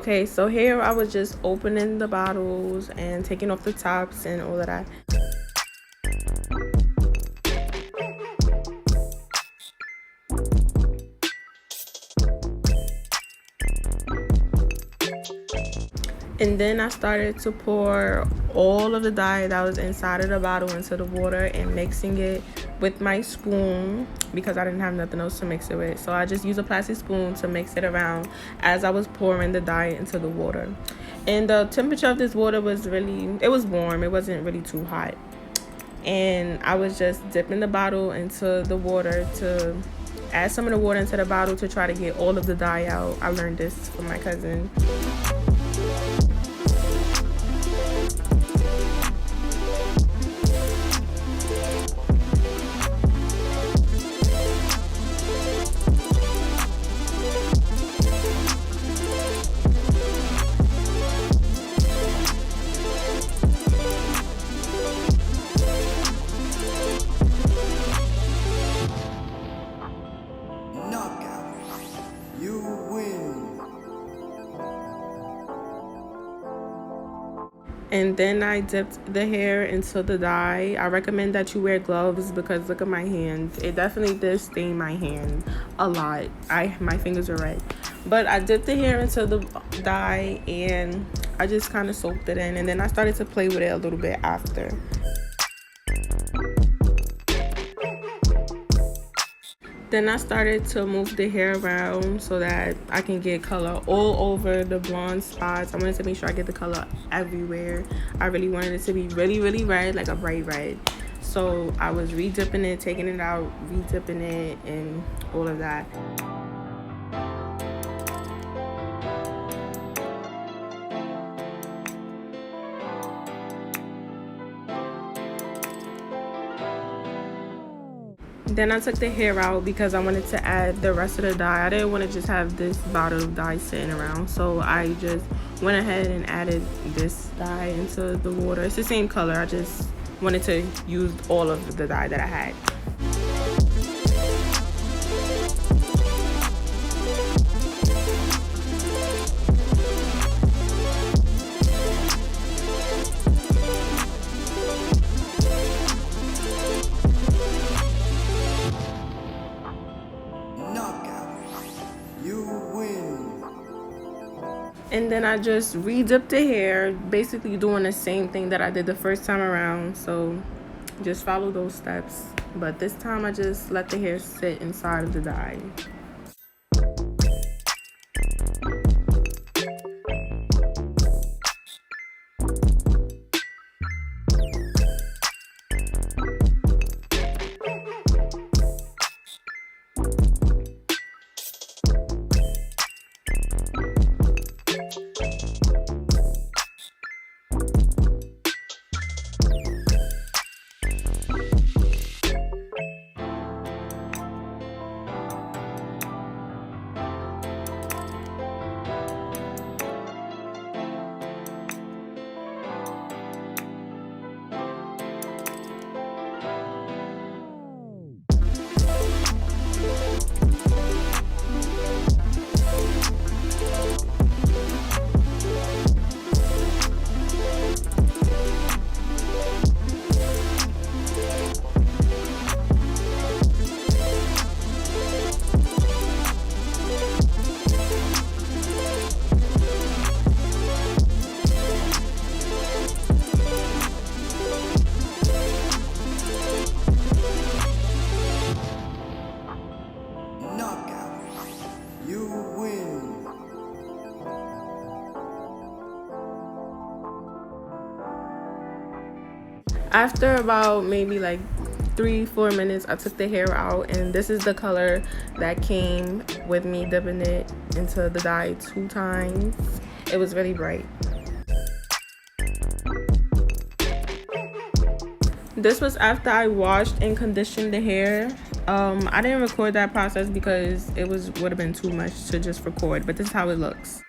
Okay, so here I was just opening the bottles and taking off the tops and all of that. And then I started to pour all of the dye that was inside of the bottle into the water and mixing it with my spoon because I didn't have nothing else to mix it with. So I just used a plastic spoon to mix it around as I was pouring the dye into the water. And the temperature of this water was it was warm. It wasn't really too hot. And I was just dipping the bottle into the water to add some of the water into the bottle to try to get all of the dye out. I learned this from my cousin. And then I dipped the hair into the dye. I recommend that you wear gloves because look at my hands. It definitely did stain my hand a lot. My fingers are red. But I dipped the hair into the dye and I just kind of soaked it in. And then I started to play with it a little bit after. Then I started to move the hair around so that I can get color all over the blonde spots. I wanted to make sure I get the color everywhere. I really wanted it to be really, really red, like a bright red. So I was re-dipping it, taking it out, re-dipping it, and all of that. Then I took the hair out because I wanted to add the rest of the dye. I didn't want to just have this bottle of dye sitting around. So I just went ahead and added this dye into the water. It's the same color. I just wanted to use all of the dye that I had. And then I just re-dipped the hair, basically doing the same thing that I did the first time around. So just follow those steps. But this time I just let the hair sit inside of the dye. After about maybe like 3-4 minutes, I took the hair out, and this is the color that came with me dipping it into the dye 2 times. It was really bright. This was after I washed and conditioned the hair. I didn't record that process because it would have been too much to just record, but this is how it looks.